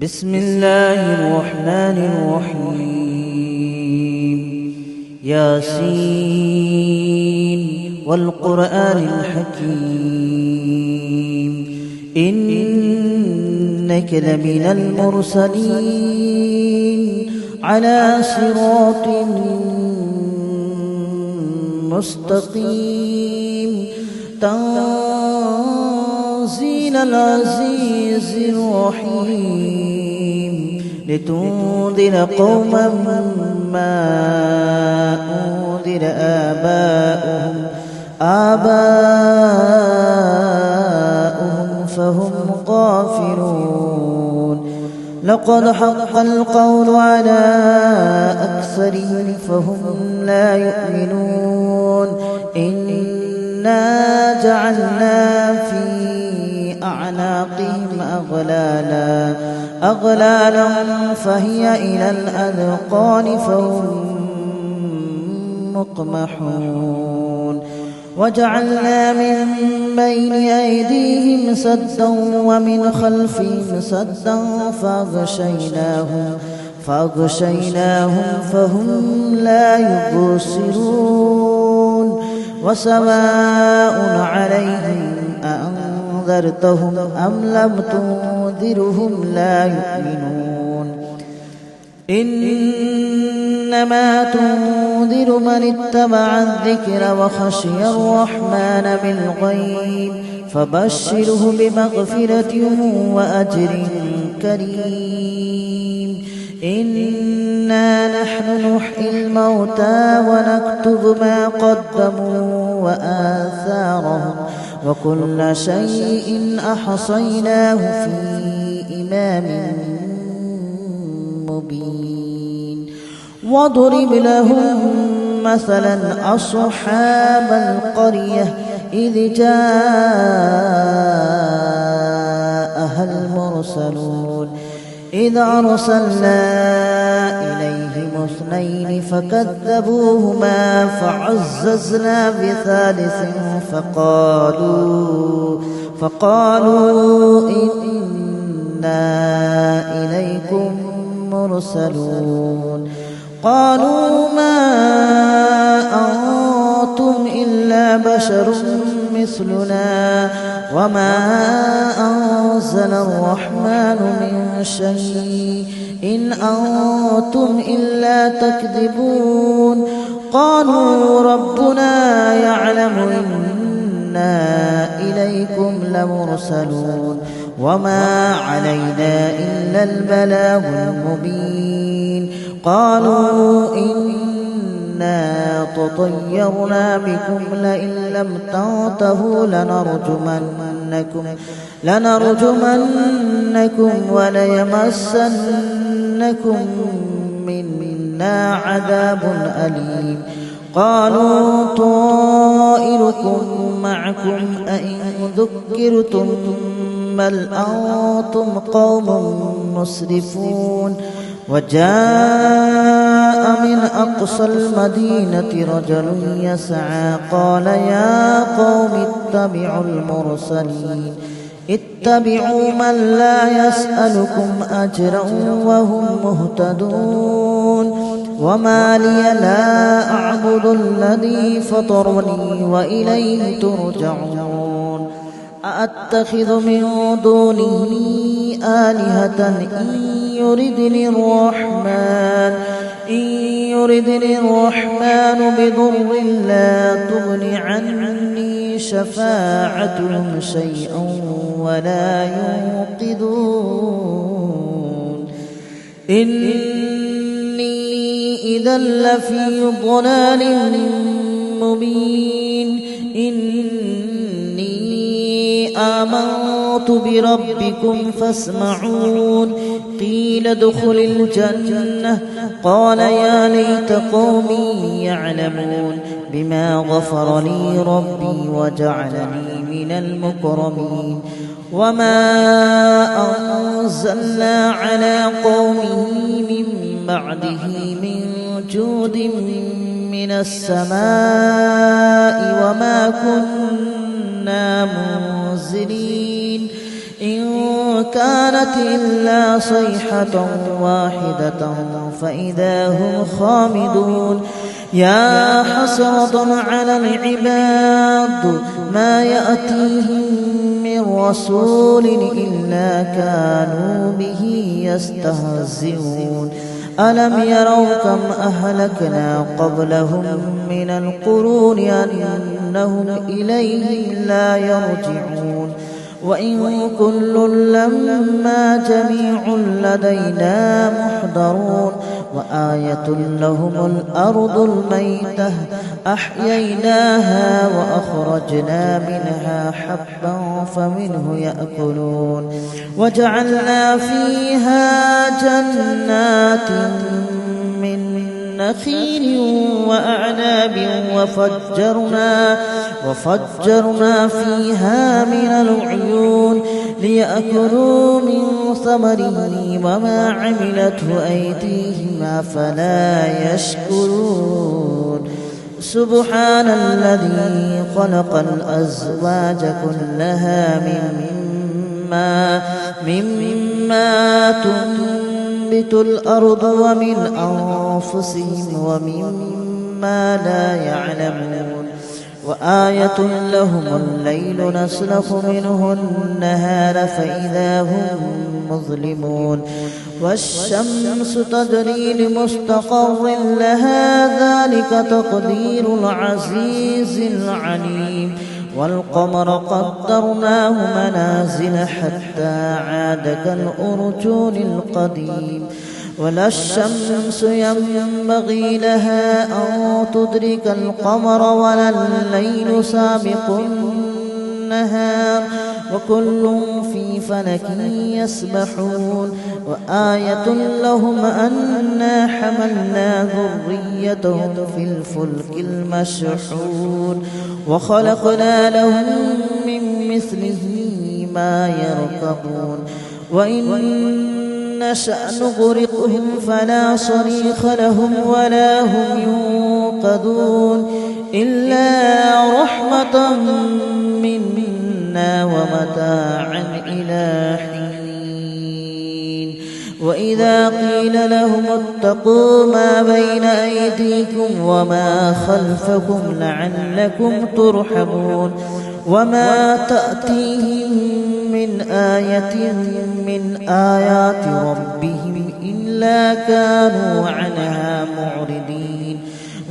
بسم الله الرحمن الرحيم ياسين والقرآن الحكيم إنك لمن المرسلين على صراط مستقيم تنزيل العزيز الرحيم لتنذر قوما ما أنذر آباؤهم فهم غافلون لقد حق القول على أكثرهم فهم لا يؤمنون إنا جعلنا في أعناقهم أغلالا فهي إلى الأذقان فهم مقمحون وجعلنا من بين أيديهم سدا ومن خلفهم سدا فأغشيناهم فهم لا يبصرون وسواء عليهم أأنذرتهم أم لم تنذرهم لا يؤمنون إنما تنذر من اتبع الذكر وخشي الرحمن بالغيب فبشره بمغفرة وأجر كريم إنا نحن نحيي الموتى ونكتب ما قدموا وآثارهم وكل شيء أحصيناه في إمام مبين واضرب لهم مثلا أصحاب القرية إذ جاءها المرسلون إذ أرسلنا إليهم اثنين فكذبوهما فعززنا بثالث فقالوا إنا إليكم مرسلون قالوا ما أنتم إلا بشر مثلنا وما أنزل الرحمن من شيء إن أنتم إلا تكذبون قالوا ربنا يعلم إنا إليكم لمرسلون وما علينا إلا البلاغ المبين قالوا إنا تطيرنا بكم لئن لم تنتهوا لنرجمنكم وليمسنكم منا عذاب أليم قالوا طائركم معكم أئن ذكرتم بل أنتم قوم مسرفون وجاء من أقصى المدينة رجل يسعى قال يا قوم اتبعوا من لا يسألكم أجرا وهم مهتدون وما لي لا أعبد الذي فطرني وإليه ترجعون أأتخذ من دونه آلهة إن يردني الرحمن بضر لا تغن عني شفاعتهم شيئا ولا ينقذون إني إذا لفي ضلال مبين إني آمنت بربكم فاسمعون قيل ادخل الجنة قال يا ليت قومي يعلمون بما غفر لي ربي وجعلني من المكرمين وما أنزلنا على قومه من بعده من جود من السماء وما كنا منزلين إن كانت إلا صيحة واحدة فإذا هم خامدون يا حسرة على العباد ما يأتيهم من رسول إلا كانوا به يستهزئون ألم يروا كم أهلكنا قبلهم من القرون أنهم إليهم لا يرجعون وإن كل لما جميع لدينا محضرون وآية لهم الأرض الميتة أحييناها وأخرجنا منها حبا فمنه يأكلون وجعلنا فيها جنات من نخيل وأعناب وفجرنا فيها من العيون ليأكلوا من ثمره وما عملته أيديهم أفلا يشكرون سبحان الذي خلق الأزواج كلها مما تنبت الأرض ومن أنفسهم ومما لا يعلمون وآية لهم الليل نسلخ منه النهار فإذا هم مظلمون والشمس تجري لمستقر لها ذلك تقدير العزيز العليم والقمر قدرناه منازل حتى عاد كالأرجون القديم ولا الشمس ينبغي لها أن تدرك القمر ولا الليل سابق النهار وكل في فلك يسبحون وآية لهم أنا حملنا ذريتهم في الفلك المشحون وخلقنا لهم من مثله ما يركبون وإن نشأ نغرقهم فلا صريخ لهم ولا هم ينقذون إلا رحمة منا ومتاعا إلى حين وإذا قيل لهم اتقوا ما بين أيديكم وما خلفكم لعلكم ترحمون وما تأتيهم من آية من آيات ربهم إلا كانوا عنها معرضين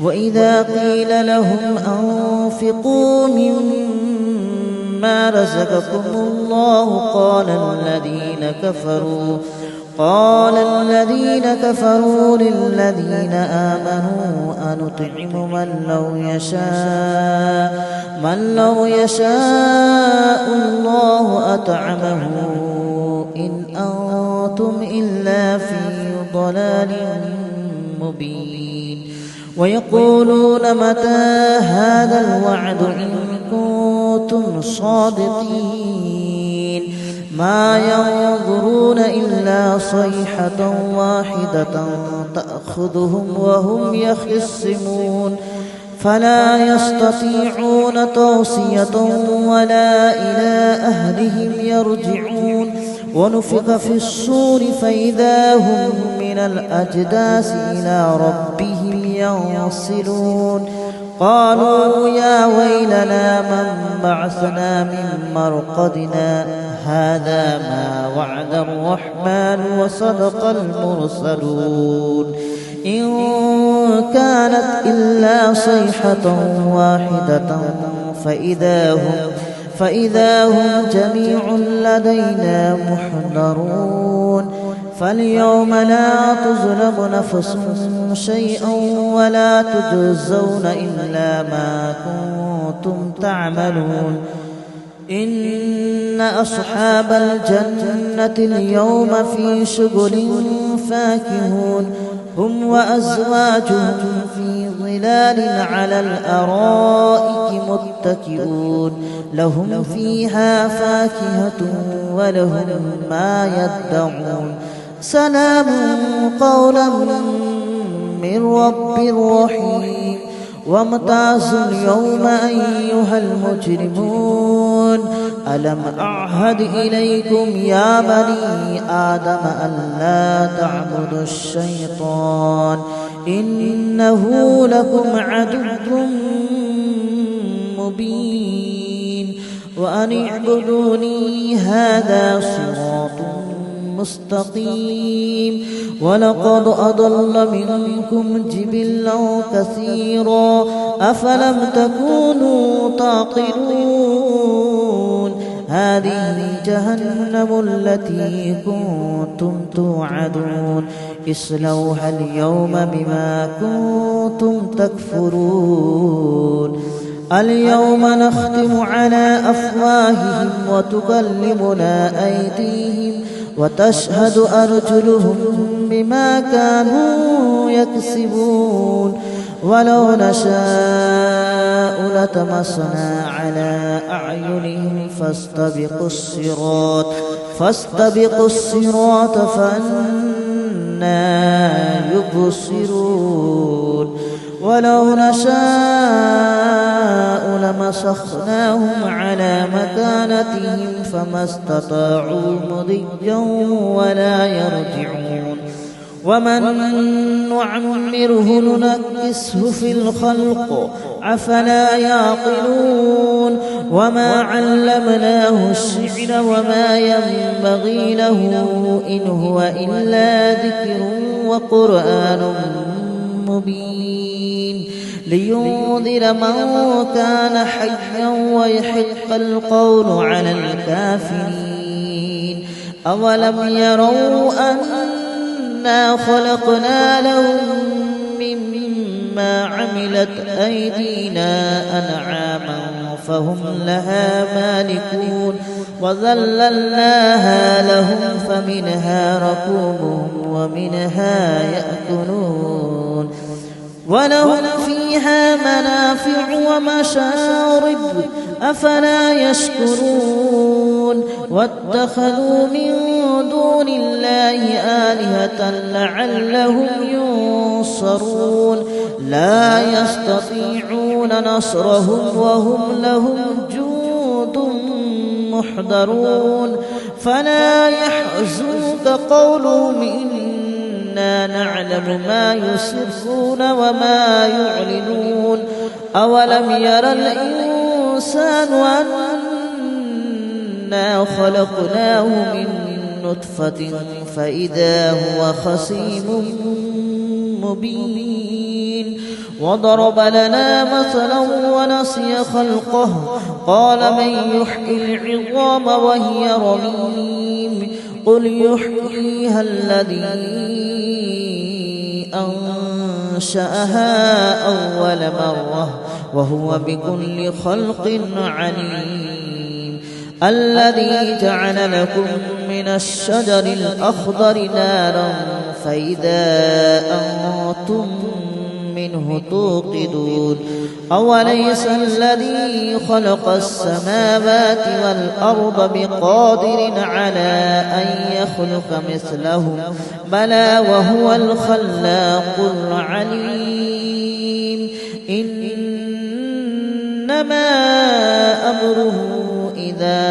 وإذا قيل لهم أنفقوا مما رزقكم الله قال الذين كفروا للذين آمنوا أنطعم من لو يشاء الله أطعمه إن أنتم إلا في ضلال مبين ويقولون متى هذا الوعد إن كنتم صادقين ما ينظرون إلا صيحة واحدة تأخذهم وهم يخصمون فلا يستطيعون توصية ولا إلى أهلهم يرجعون ونفخ في الصور فإذا هم من الأجداث إلى ربهم ينسلون قالوا يا ويلنا من بعثنا من مرقدنا هذا ما وعد الرحمن وصدق المرسلون إن كانت إلا صيحة واحدة فإذا هم جميع لدينا محضرون فاليوم لا تظلم نفس شيئا ولا تجزون إلا ما كنتم تعملون إن أصحاب الجنة اليوم في شغل فاكهون هم وأزواجهم في ظلال على الأرائك متكئون لهم فيها فاكهة ولهم ما يدعون سلام قولا من رب رحيم وامتازوا اليوم أيها المجرمون ألم أعهد إليكم يا بني آدم ألا تعبدوا الشيطان إنه لكم عدو مبين وأن اعبدوني هذا صراط مستقيم ولقد أضل منكم جبلا كثيرا أفلم تكونوا تعقلون هذه جهنم التي كنتم توعدون اصلوها اليوم بما كنتم تكفرون اليوم نختم على أفواههم وتكلمنا أيديهم وتشهد أرجلهم بما كانوا يكسبون ولو نشاء لطمسنا على أعينهم فاستبقوا الصراط فأنى يبصرون ولو نشاء لمسخناهم على مكانتهم فما استطاعوا مضيا ولا يرجعون ومن نعمره ننكسه في الخلق أفلا يعقلون وما علمناه الشعر وما ينبغي له إن هو إلا ذكر وقرآن مبين لينذر من كان حيا ويحق القول على الكافرين أولم يروا أنا خلقنا لهم مما عملت أيدينا أنعاما فهم لها مالكون وذللناها لهم فمنها ركوبهم ومنها يأكلون ولهم فيها منافع ومشارب أفلا يشكرون واتخذوا من دون الله آلهة لعلهم ينصرون لا يستطيعون نصرهم وهم لهم جند محضرون فلا يحزنك قولهم إنا نعلم ما يسرون وما يعلنون أولم ير الإنسان أنا خلقناه من نطفة فإذا هو خصيم مبين وضرب لنا مثلا ونسي خلقه قال من يحيي العظام وهي رميم قل يحييها الذي أنشأها أول مرة وهو بكل خلق عليم الذي جعل لكم من الشجر الأخضر نارا فإذا أنتم منه توقدون أوليس الذي خلق السماوات والأرض بقادر على أن يخلق مثلهم بلى وهو الخلاق العليم إنما أمره إذا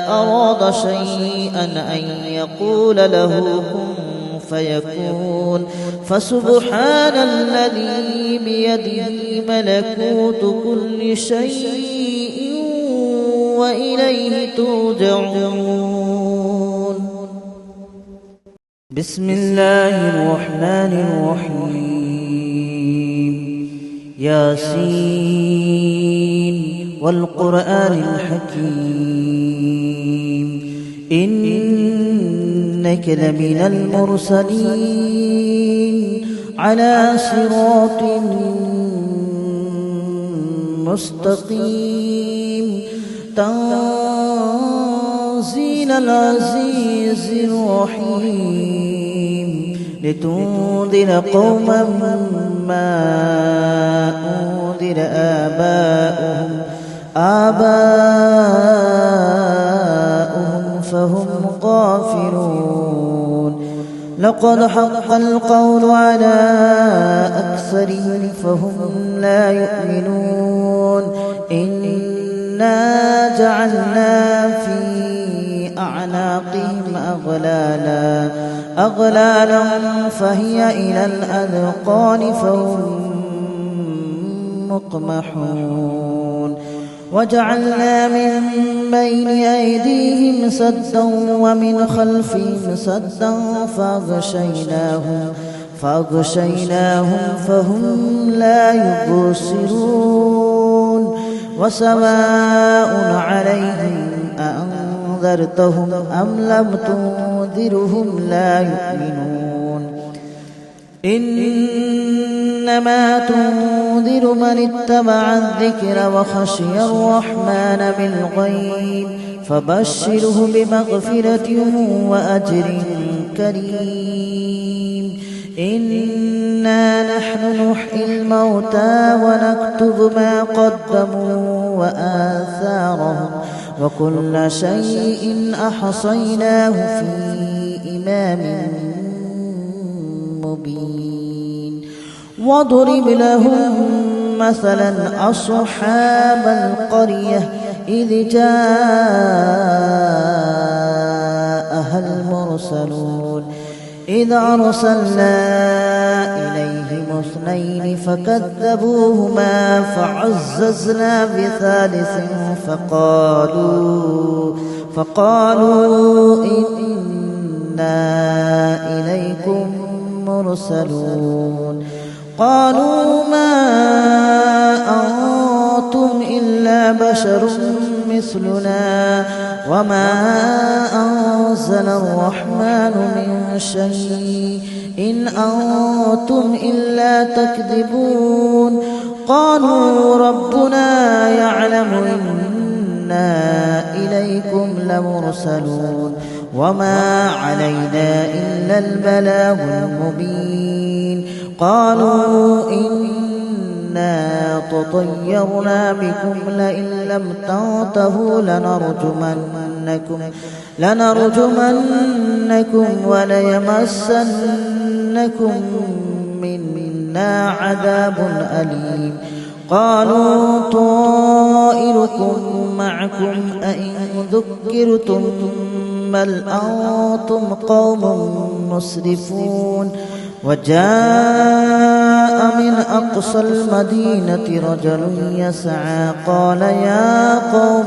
أراد شيئا أن يقول له كن فيكون فسبحان الذي بيده ملكوت كل شيء وإليه ترجعون بسم الله الرحمن الرحيم ياسين والقرآن الحكيم إنك لمن المرسلين على صراط مستقيم تنزيل العزيز الرحيم لتنذر قوما ما أنذر آباؤهم فهم غافلون لقد حق القول على أكثرهم فهم لا يؤمنون إنك إنا جعلنا في أعناقهم أغلالا فهي إلى الأذقان فهم مقمحون وجعلنا من بين أيديهم سدا ومن خلفهم سدا فأغشيناهم فهم لا يبصرون وسواء عليهم أأنذرتهم أم لم تنذرهم لا يؤمنون إنما تنذر من اتبع الذكر وخشي الرحمن بالغيب فبشره بمغفرة وأجر كريم إنا نحن نحيي الموتى ونكتب ما قدموا وآثارهم وكل شيء أحصيناه في إمام مبين واضرب لهم مثلا أصحاب القرية إذ جاءها المرسلون إذ أرسلنا إليهم 2 فكذبوهما فعززنا بثالث فقالوا إنا إليكم مرسلون قالوا ما أنتم إلا بشر مثلنا وما أنزل الرحمن من شيء إن أنتم إلا تكذبون قالوا ربنا يعلم إنا إليكم لمرسلون وما علينا إلا البلاغ المبين قالوا إنا تطيرنا بكم لئن لم تنتهوا لنرجمنكم وليمسنكم منا عذاب أليم قالوا طائركم معكم أئن ذكرتم بل أنتم قوم مسرفون وجاء من أقصى المدينة رجل يسعى قال يا قوم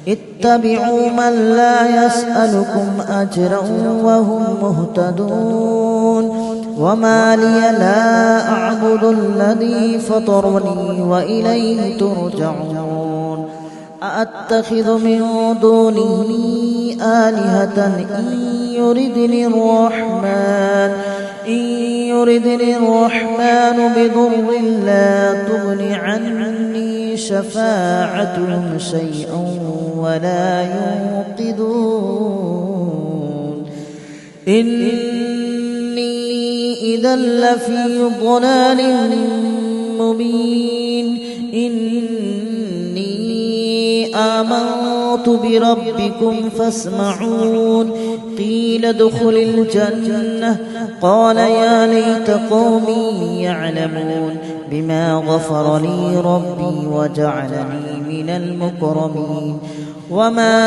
اتبعوا من لا يسألكم أجرا وهم مهتدون وما لي لا أعبد الذي فطرني وإليه ترجعون أأتخذ من دونه آلهة إن يردني الرحمن بضر لا تغن عني شفاعتهم شيئا ولا ينقذون إني إذا لفي ضلال مبين إني آمنت بربكم فاسمعون قيل ادخل الجنة قال يا ليت قومي يعلمون بما غفر لي ربي وجعلني من المكرمين وما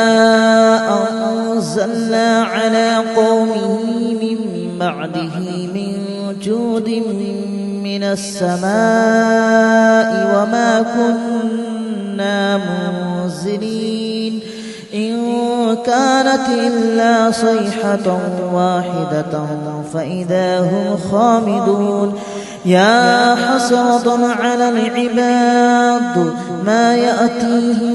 أنزلنا على قومه من بعده من جود من السماء وما كنا منزلين إن كانت إلا صيحة واحدة فإذا هم خامدون يا حسرة على العباد ما يأتيهم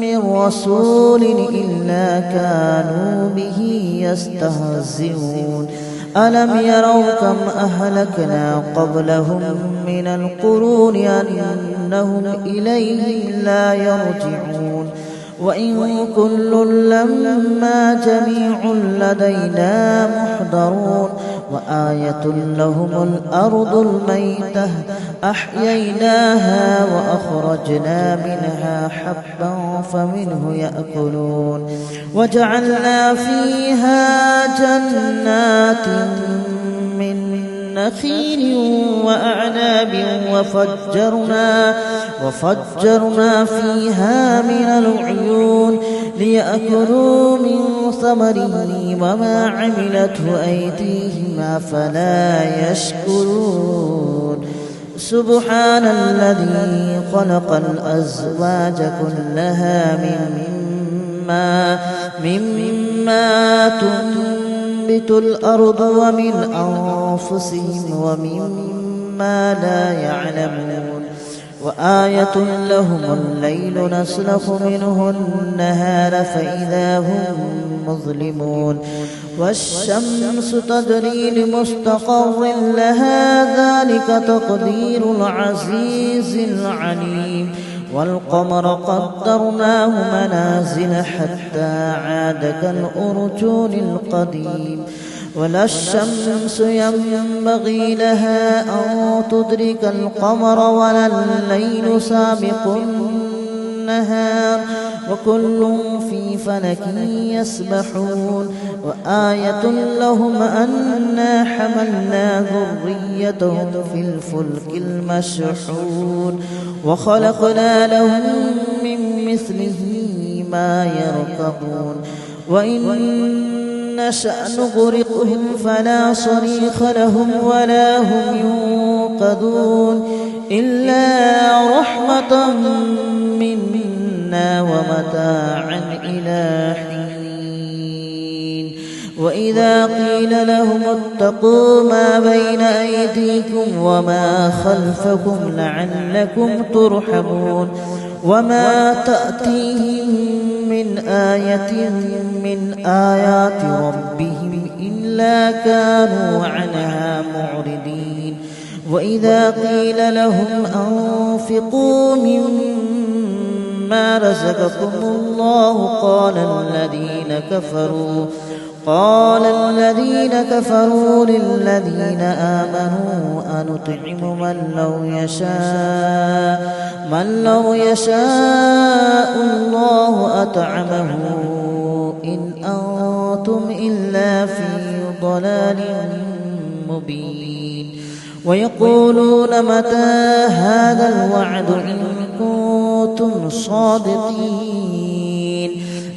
من رسول إلا كانوا به يستهزئون ألم يروا كم أهلكنا قبلهم من القرون أنهم إليهم لا يرجعون وإن كل لما جميع لدينا محضرون وآية لهم الأرض الميتة أحييناها وأخرجنا منها حبا فمنه يأكلون وجعلنا فيها جنات من نخيل وأعناب وفجرنا فيها من العيون ليأكلوا من ثمره وما عملته أيديهم أفلا يشكرون سبحان الذي خلق الأزواج كلها مما تنبت الأرض ومن أنفسهم ومما لا يعلمون وآية لهم الليل نسلخ منه النهار فإذا هم مظلمون والشمس تجري لمستقر لها ذلك تقدير العزيز العليم والقمر قدرناه منازل حتى عاد كالأرجون القديم ولا الشمس ينبغي لها أن تدرك القمر ولا الليل سابق النهار وكل في فلك يسبحون وآية لهم أنا حملنا ذريتهم في الفلك المشحون وخلقنا لهم من مثله ما يركبون وإن نشأ نغرقهم فلا صريخ لهم ولا هم ينقذون إلا رحمة منا ومتاعا إلى حين وإذا قيل لهم اتقوا ما بين أيديكم وما خلفكم لعلكم ترحمون وما تأتيهم من آية من آيات ربهم إلا كانوا عنها معرضين وإذا قيل لهم أنفقوا مما رزقكم الله قال الذين كفروا للذين آمنوا أنطعم من لو يشاء الله أطعمه إن أنتم إلا في ضلال مبين ويقولون متى هذا الوعد إن كنتم صادقين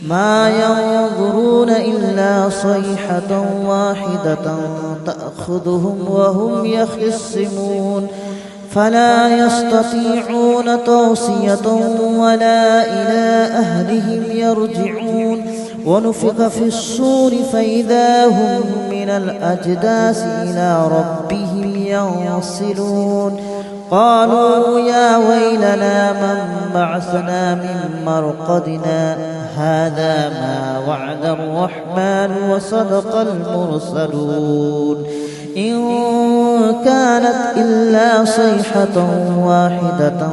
ما ينظرون إلا صيحة واحدة تأخذهم وهم يخصمون فلا يستطيعون توصية ولا إلى أهلهم يرجعون ونفخ في الصور فإذا هم من الأجداث إلى ربهم ينصلون قالوا يا ويلنا من بعثنا من مرقدنا هذا ما وعد الرحمن وصدق المرسلون إن كانت إلا صيحة واحدة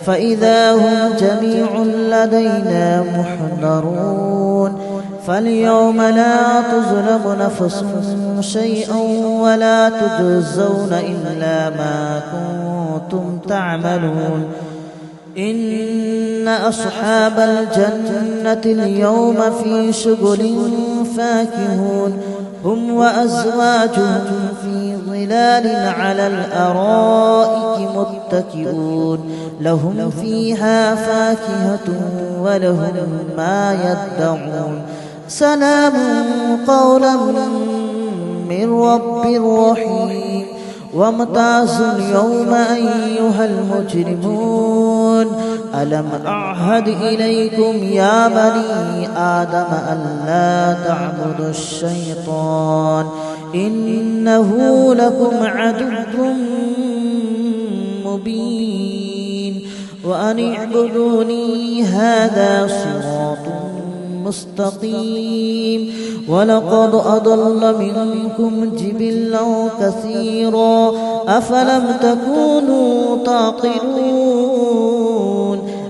فإذا هم جميع لدينا محضرون فاليوم لا تظلم نفس شيئا ولا تجزون إلا ما كنتم تعملون إن أصحاب الجنة اليوم في شغل فاكهون هم وأزواجهم في ظلال على الأرائك متكئون لهم فيها فاكهة ولهم ما يدعون سلام قولا من رب رحيم وامتازوا اليوم أيها المجرمون ألم أعهد إليكم يا بني آدم ألا تعبدوا الشيطان إنه لكم عدو مبين وأن اعبدوني هذا صراط مستقيم ولقد أضل منكم جبلا كثيرا أفلم تكونوا تعقلون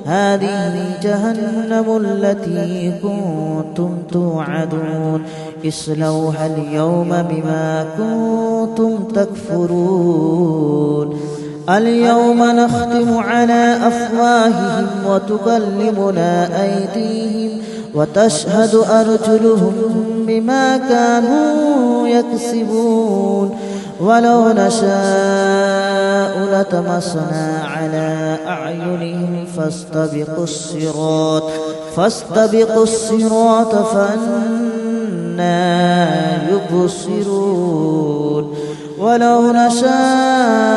هذه جهنم التي كنتم توعدون اصلوها اليوم بما كنتم تكفرون اليوم نختم على أفواههم وتكلمنا أيديهم وتشهد أرجلهم بما كانوا يكسبون ولو نشاء لطمسنا على أعينهم فاستبقوا الصراط فأنى يبصرون ولو نشاء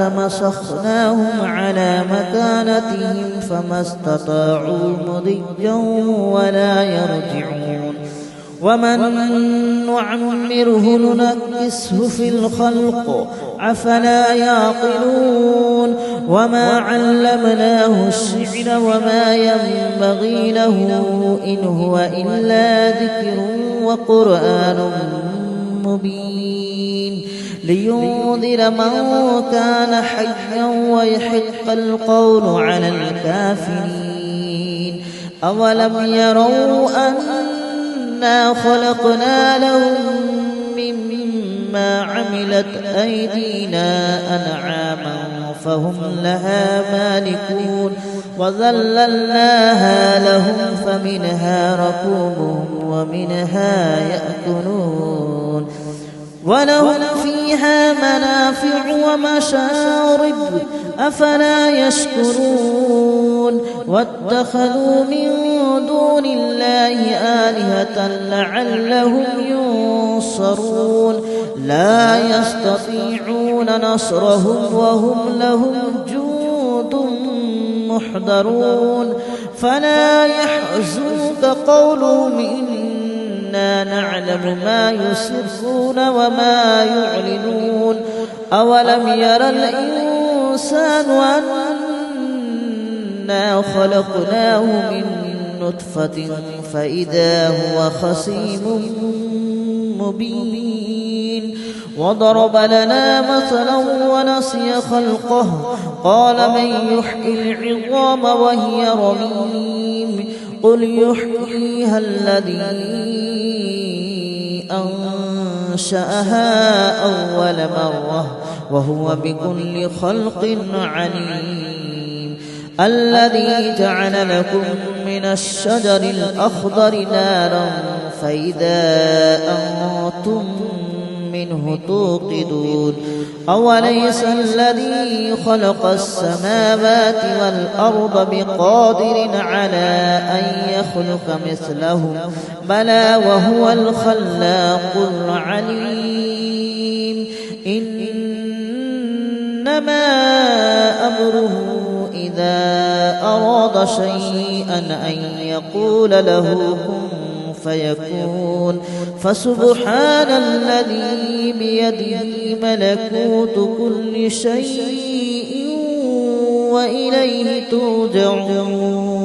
لمسخناهم على مكانتهم فما استطاعوا مضيا ولا يرجعون ومن نعمره ننكسه في الخلق أفلا يعقلون وما علمناه الشعر وما ينبغي له إن هو إلا ذكر وقرآن مبين لينذر من كان حيا ويحق القول على الكافرين أولم يروا أنا خلقنا لهم مما عملت أيدينا أنعاما فهم لها مالكون وذللناها لهم فمنها ركوبهم ومنها يأكلون ولهم فيها منافع ومشارب أفلا يشكرون واتخذوا من دون الله آلهة لعلهم ينصرون لا يستطيعون نصرهم وهم لهم جند محضرون فلا يحزنك قولهم إنا نعلم ما يسرون وما يعلنون أولم ير الإنسان أنا خلقناه من نطفة فإذا هو خصيم مبين وضرب لنا مثلا ونسي خلقه قال من يحيي العظام وهي رميم قل يحييها الذي أنشأها أول مرة وهو بكل خلق عليم الذي جعل لكم من الشجر الأخضر نارا فإذا أنتم منه توقدون أوليس الذي خلق السماوات والأرض بقادر على أن يخلق مثلهم بلى وهو الخلاق العليم إنما أمره إذا أراد شيئا أن يقول له كن فيكون فسبحان الذي بيده ملكوت كل شيء وإليه ترجعون